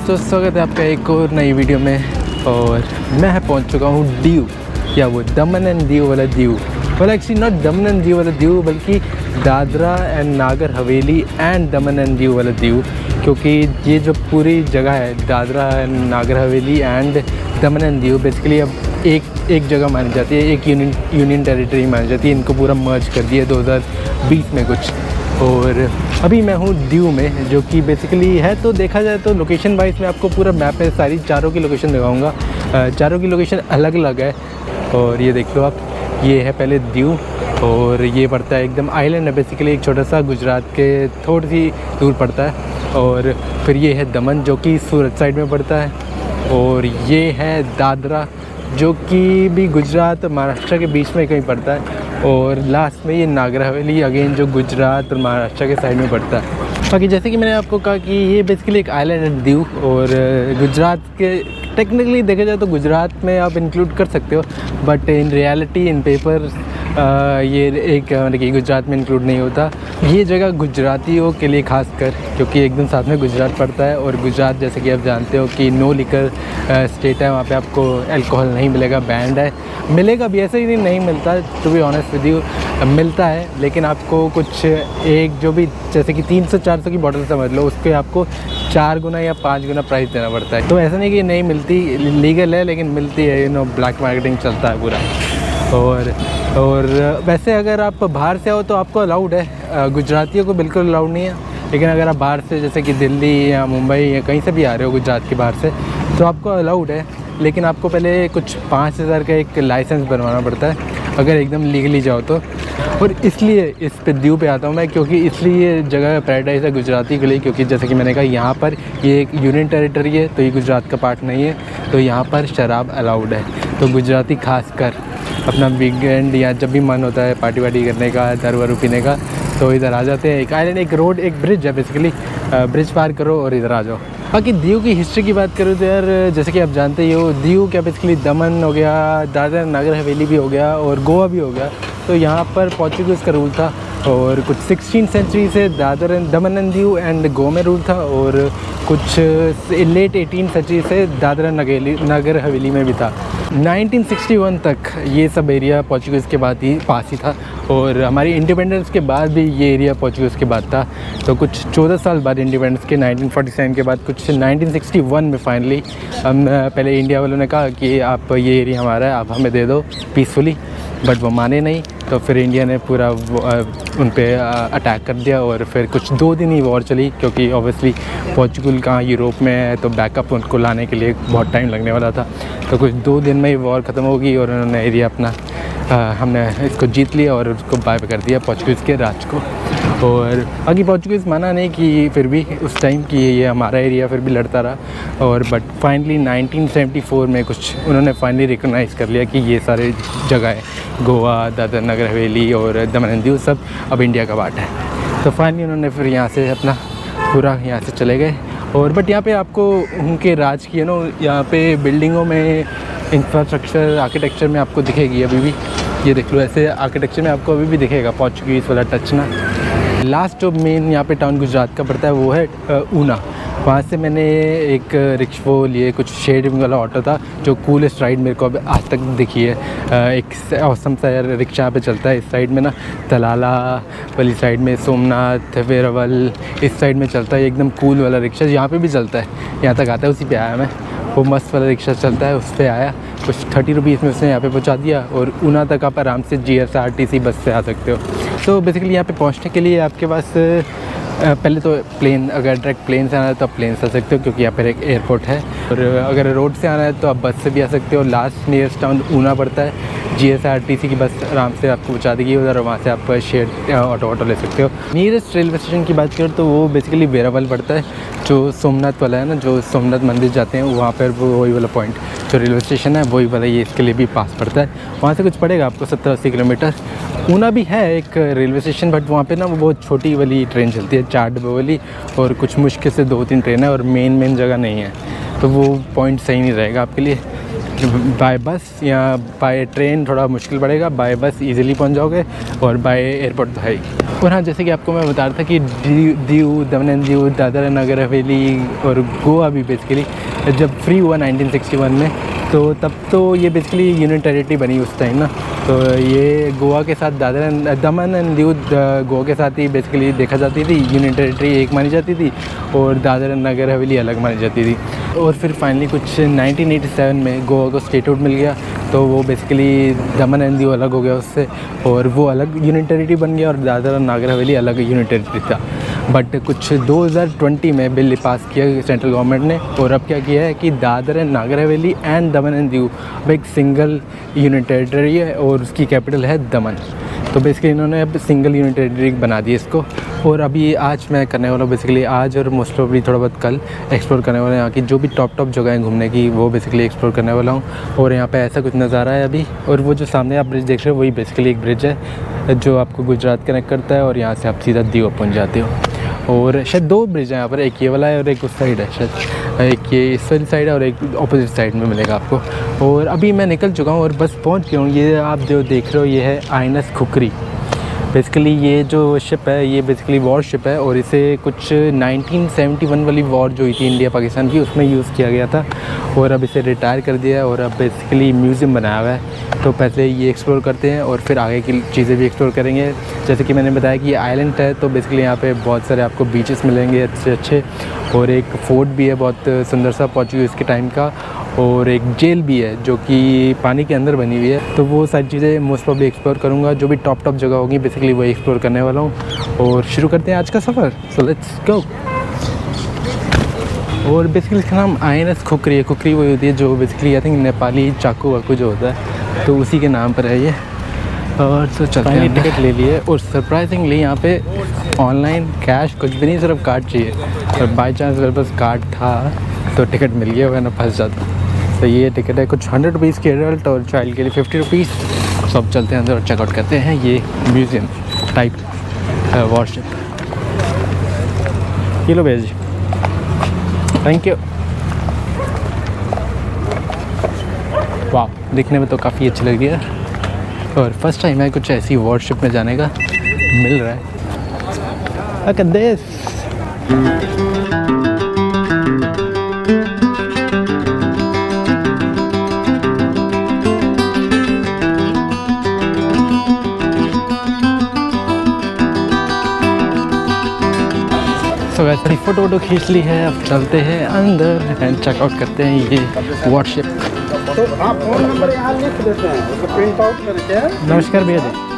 दोस्तों, स्वागत है आपका एक और नई वीडियो में। और मैं पहुंच चुका हूं दीव, या वो दमन एंड दीव वाला Diu. Actually not Daman and Diu वाला दीव, बल्कि Dadra and Nagar Haveli and Daman and Diu वाला दीव। क्योंकि ये जो पूरी जगह है Dadra and Nagar Haveli and Daman and Diu, basically अब एक जगह मानी जाती है, एक यूनियन टेरिटरी मानी जाती है। इनको पूरा मर्ज कर दिया 2020 में कुछ। और अभी मैं हूँ दीव में, जो कि बेसिकली है, तो देखा जाए तो लोकेशन वाइज मैं आपको पूरा मैप में सारी चारों की लोकेशन दिखाऊंगा। चारों की लोकेशन अलग अलग है। और ये देख लो आप, ये है पहले दीव, और ये पड़ता है एकदम आइलैंड है, बेसिकली एक छोटा सा, गुजरात के थोड़ी सी दूर पड़ता है। और फिर ये है दमन, जो कि सूरत साइड में पड़ता है। और ये है दादरा, जो कि भी गुजरात और महाराष्ट्र के बीच में कहीं पड़ता है। और लास्ट में ये नागर हवेली, अगेन जो गुजरात और महाराष्ट्र के साइड में पड़ता है। बाकी जैसे कि मैंने आपको कहा कि ये बेसिकली एक आइलैंड है दीव, और गुजरात के टेक्निकली देखा जाए तो गुजरात में आप इंक्लूड कर सकते हो, but in reality in paper ये एक मतलब कि गुजरात में इंक्लूड नहीं होता। ये जगह गुजरातियों के लिए खास कर, क्योंकि एकदम साथ में गुजरात पड़ता है। और गुजरात जैसे कि आप जानते हो कि नो लिकर स्टेट है, वहाँ पे आपको अल्कोहल नहीं मिलेगा, बैंड है। मिलेगा भी, ऐसे ही नहीं मिलता, to be honest with you, मिलता है, लेकिन आपको कुछ एक जो भी जैसे कि 300-400 की बॉटल समझ लो, उस पर आपको 4 गुना या 5 गुना प्राइस देना पड़ता है। तो ऐसा नहीं कि नहीं मिलती, लीगल है लेकिन मिलती है, ब्लैक मार्केटिंग चलता है पूरा। और वैसे अगर आप बाहर से आओ तो आपको अलाउड है, गुजरातियों को बिल्कुल अलाउड नहीं है। लेकिन अगर आप बाहर से जैसे कि दिल्ली या मुंबई या कहीं से भी आ रहे हो गुजरात के बाहर से, तो आपको अलाउड है। लेकिन आपको पहले कुछ 5,000 का एक लाइसेंस बनवाना पड़ता है, अगर एकदम लीगली जाओ तो। और इसलिए इस पे दीव पे आता हूँ मैं, क्योंकि इसलिए ये जगह पैराडाइज है गुजराती के लिए। क्योंकि जैसे कि मैंने कहा, यहाँ पर ये एक यूनियन टेरिटरी है, तो ये गुजरात का पार्ट नहीं है, तो यहाँ पर शराब अलाउड है। तो गुजराती खासकर अपना वीकेंड या जब भी मन होता है पार्टी वार्टी करने का, दारू पीने का, तो इधर आ जाते हैं। एक आइलैंड, एक रोड, एक ब्रिज है, बेसिकली ब्रिज पार करो और इधर आ जाओ। बाकी दीव की हिस्ट्री की बात करूँ तो यार, जैसे कि आप जानते ही हो, दीव क्या बेसिकली दमन हो गया, दादरा नागर हवेली भी हो गया और गोवा भी हो गया। तो यहाँ पर पोर्चुगीज़ का रूल था, और कुछ 16th सेंचुरी से दादर दमन एंड दीव एंड गोवा में रूल था, और कुछ लेट 18th सेंचुरी से दादरा नागर हवेली में भी था। 1961 तक ये सब एरिया पोर्चुगीज़ के बाद ही पास ही था, और हमारी इंडिपेंडेंस के बाद भी ये एरिया पोर्चुगीज़ के बाद था। तो कुछ 14 साल बाद इंडिपेंडेंस के 1947 के बाद, कुछ 1961 में फाइनली हम पहले इंडिया वालों ने कहा कि आप ये एरिया हमारा है, आप हमें दे दो पीसफुली, बट वो माने नहीं। तो फिर इंडिया ने पूरा उन पर अटैक कर दिया, और फिर कुछ 2 दिन ही वॉर चली, क्योंकि ऑब्वियसली पोर्चुगल कहाँ यूरोप में है, तो बैकअप उनको लाने के लिए बहुत टाइम लगने वाला था। तो कुछ 2 दिन में ही वॉर ख़त्म हो गई, और उन्होंने एरिया अपना हमने इसको जीत लिया और उसको बाय कर दिया पोर्चुगीज़ के राज को। और बाकी पोर्चुगीज़ माना नहीं कि फिर भी उस टाइम कि ये हमारा एरिया, फिर भी लड़ता रहा। और बट फाइनली 1974 में कुछ उन्होंने फाइनली रिकॉग्नाइज़ कर लिया कि ये सारे जगह गोवा, दादरा नगर हवेली और दमन एंड दीव सब अब इंडिया का पार्ट है। तो फाइनली उन्होंने फिर यहाँ से अपना पूरा यहाँ से चले गए। और बट यहाँ पे आपको उनके राज की यहाँ पे बिल्डिंगों में, इंफ्रास्ट्रक्चर, आर्किटेक्चर में आपको दिखेगी अभी भी। ये देख लो, ऐसे आर्किटेक्चर में आपको अभी भी दिखेगा पोर्चुगीज़ वाला टच ना। लास्ट जो मेन यहाँ पे टाउन गुजरात का पड़ता है वो है ऊना। वहाँ से मैंने एक रिक्शा लिए, कुछ शेयरिंग वाला ऑटो था, जो कूलेस्ट राइड मेरे को अब आज तक दिखी है। एक औसम सा रिक्शा यहाँ पे चलता है, इस साइड में ना तलाला वाली साइड में, सोमनाथ, वेरावल, इस साइड में चलता है एकदम कूल वाला रिक्शा। यहाँ पे भी चलता है, यहाँ तक आता है, उसी पे आया मैं। वो मस्त वाला रिक्शा चलता है, उस पर आया, कुछ 30 रुपीज़ में उसने यहाँ पे पहुँचा दिया। और ऊना तक आप आराम से GSRTC बस से आ सकते हो। तो बेसिकली यहाँ पे पहुँचने के लिए आपके पास पहले तो प्लेन, अगर डायरेक्ट प्लेन से आना है तो आप प्लेन से आ सकते हो, क्योंकि यहाँ पर एक एयरपोर्ट है। और अगर रोड से आना है तो आप बस से भी आ सकते हो। लास्ट नियरेस्ट टाउन ऊना पड़ता है, GSRTC की बस आराम से आपको पहुँचा देगी उधर, वहाँ से आप शेयर ऑटो ले सकते हो। नियरेस्ट रेलवे स्टेशन की बात करें तो वो बेसिकली वेरावल पड़ता है, जो सोमनाथ वाला है ना, जो सोमनाथ मंदिर जाते हैं वहाँ पर वही वाला पॉइंट जो रेलवे स्टेशन है वही वाला, ये इसके लिए भी पास पड़ता है। वहाँ से कुछ पड़ेगा आपको 70-80 किलोमीटर। ऊना भी है एक रेलवे स्टेशन, बट वहाँ पे ना वो बहुत छोटी वाली ट्रेन चलती है, 4 डब्बे वाली, और कुछ मुश्किल से 2-3 ट्रेन है, और मेन जगह नहीं है, तो वो पॉइंट सही नहीं रहेगा आपके लिए। बाय बस या बाय ट्रेन थोड़ा मुश्किल पड़ेगा, बाय बस इजीली पहुंच जाओगे और बाय एयरपोर्ट तो है ही। और हाँ, जैसे कि आपको मैं बता रहा था कि दीव, दमन एंड दीव, दादरा नगर हवेली और गोवा भी बेसिकली जब फ्री हुआ 1961 में, तो तब तो ये बेसिकली यूनियन टेरिटरी बनी उस टाइम ना। तो ये गोवा के साथ दमन एंड दीव गोवा के साथ ही बेसिकली देखा जाती थी, यूनियन टेरिटरी एक मानी जाती थी और दादरा नगर हवेली अलग मानी जाती थी। और फिर फाइनली कुछ 1987 में गोवा को स्टेटहुड मिल गया, तो वो बेसिकली दमन एंड दीव अलग हो गया उससे, और वो अलग यूनियन टेरिटरी बन गया और दादरा नगर हवेली अलग यूनियन टेरिटरी था। बट कुछ 2020 में बिल पास किया सेंट्रल गवर्नमेंट ने, और अब क्या किया है कि Dadra Nagar Haveli and Daman and Diu एक सिंगल यूनियन टेरिटरी है और उसकी कैपिटल है दमन। तो बेसिकली इन्होंने अब सिंगल यूनियन टेरिटरी बना दी इसको। और अभी आज मैं करने वाला हूँ बेसिकली, आज और मोस्ट ऑफली थोड़ा बहुत कल एक्सप्लोर करने वाला हूँ यहाँ की जो भी टॉप जगह हैं घूमने की, वो बेसिकली एक्सप्लोर करने वाला हूँ। और यहाँ पे ऐसा कुछ नज़ारा है अभी, और वो जो सामने आप ब्रिज देख रहे हो वही बेसिकली एक ब्रिज है जो आपको गुजरात कनेक्ट करता है, और यहाँ से आप सीधा दीव पहुँच जाते हो। और शायद 2 ब्रिज हैं यहाँ पर, एक ये वाला है और एक उस साइड है, शायद एक ये इस वाली साइड है और एक ऑपोजिट साइड में मिलेगा आपको। और अभी मैं निकल चुका हूँ और बस पहुँच गया हूँ। ये आप जो देख रहे हो ये है INS खुकरी। बेसिकली ये जो शिप है ये बेसिकली वॉर शिप है, और इसे कुछ 1971 वाली वॉर जो हुई थी इंडिया पाकिस्तान की, उसमें यूज़ किया गया था, और अब इसे रिटायर कर दिया है और अब बेसिकली म्यूज़ियम बनाया हुआ है। तो पहले ये एक्सप्लोर करते हैं और फिर आगे की चीज़ें भी एक्सप्लोर करेंगे। जैसे कि मैंने बताया कि ये आइलैंड है, तो बेसिकली यहाँ पे बहुत सारे आपको बीचेस मिलेंगे अच्छे अच्छे, और एक फोर्ट भी है बहुत सुंदर सा पोर्चुगीज़ के टाइम का, और एक जेल भी है जो कि पानी के अंदर बनी हुई है। तो वो सारी चीज़ें मोस्ट प्रॉब्ली एक्सप्लोर करूँगा, जो भी टॉप जगह होगी बेसिकली वही एक्सप्लोर करने वाला हूँ। और शुरू करते हैं आज का सफ़र, सो लेट्स गो। और बेसिकली इसका नाम INS खुकरी है। खुकरी वही होती है जो बेसिकली आई थिंक नेपाली चाकू वाकू जो होता है, तो उसी के नाम पर है ये। और तो चलते हैं, टिकट ले लिए, और सरप्राइजिंगली यहाँ पे ऑनलाइन कैश कुछ भी नहीं, सिर्फ कार्ड चाहिए, और बाई चांस मेरे पास कार्ड था तो टिकट मिल गया, वरना फंस जाता। तो ये टिकट है कुछ 100 रुपीज़ की एडल्ट, और चाइल्ड के लिए 50 रुपीज़। सब चलते हैं अंदर और चेकआउट करते हैं ये म्यूज़ियम टाइप वॉरशिप। ये लो भैया जी, थैंक यू। वाह, दिखने में तो काफ़ी अच्छी लग रही है, और फर्स्ट टाइम है कुछ ऐसी वॉरशिप में जाने का मिल रहा है। Look at this. तो वैसे फ़ोटो वोटो खींच ली है, अब चलते हैं अंदर एंड चेकआउट करते हैं ये वॉरशिप। तो आप फ़ोन नंबर यहाँ लिख देते हैं, उसको प्रिंट आउट करके। नमस्कार भैया जी।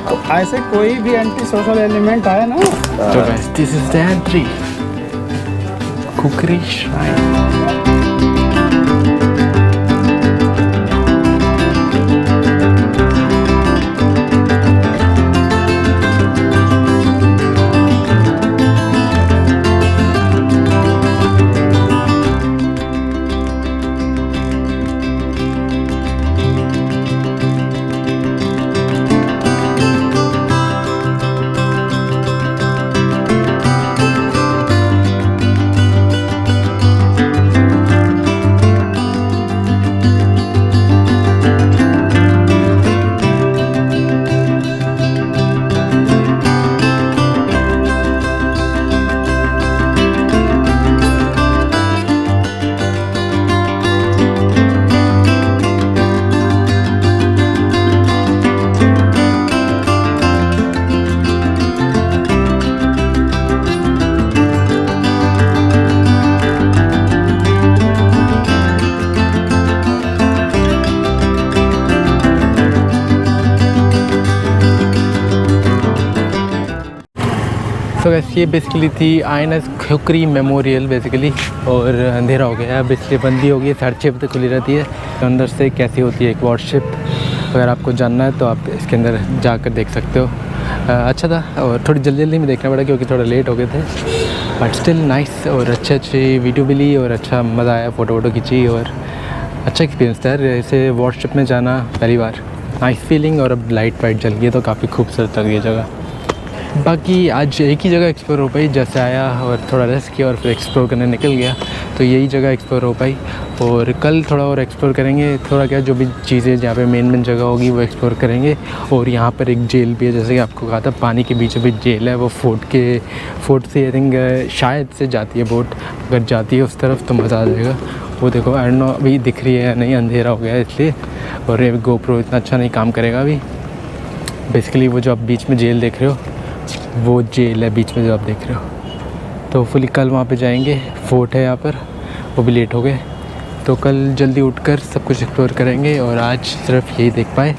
तो ऐसे कोई भी एंटी सोशल एलिमेंट आए ना, तो guys this is the entry, khukri shrine. तो वैसे ये बेसिकली थी INS खुकरी मेमोरियल बेसिकली, और अंधेरा हो गया है अब, इसलिए बंदी हो गई है, 6:30 बजे खुली रहती है। तो अंदर से कैसी होती है एक वॉरशिप, अगर आपको जानना है तो आप इसके अंदर जाकर देख सकते हो। अच्छा था, और थोड़ी जल्दी में देखना पड़ा क्योंकि थोड़ा लेट हो गए थे, बट स्टिल नाइस, और अच्छी वीडियो भी ली और अच्छा मज़ा आया, फ़ोटो वोटो खींची, और अच्छा एक्सपीरियंस था ऐसे वॉरशिप में जाना पहली बार। नाइस फीलिंग, और अब लाइट वाइट जल गई है तो काफ़ी खूबसूरत लग रही है जगह। बाकी आज एक ही जगह एक्सप्लोर हो पाई, जैसे आया और थोड़ा रेस्ट किया और फिर एक्सप्लोर करने निकल गया, तो यही जगह एक्सप्लोर हो पाई। और कल थोड़ा और एक्सप्लोर करेंगे, थोड़ा क्या जो भी चीज़ें जहाँ पे मेन जगह होगी वो एक्सप्लोर करेंगे। और यहाँ पर एक जेल भी है, जैसे कि आपको कहा था पानी के बीचों बीच जेल है, वो फोर्ट से आई थिंक शायद से जाती है बोट, अगर जाती है उस तरफ तो मज़ा आ जाएगा। वो देखो आई डोंट नो अभी दिख रही है या नहीं, अंधेरा हो गया है इसलिए, और ये गोप्रो इतना अच्छा नहीं काम करेगा अभी। बेसिकली वो जो आप बीच में जेल देख रहे हो वो जेल है बीच में जो आप देख रहे हो। तो फुली कल वहाँ पे जाएंगे, फोर्ट है यहाँ पर, वो भी लेट हो गए, तो कल जल्दी उठकर सब कुछ एक्सप्लोर करेंगे और आज सिर्फ यही देख पाए।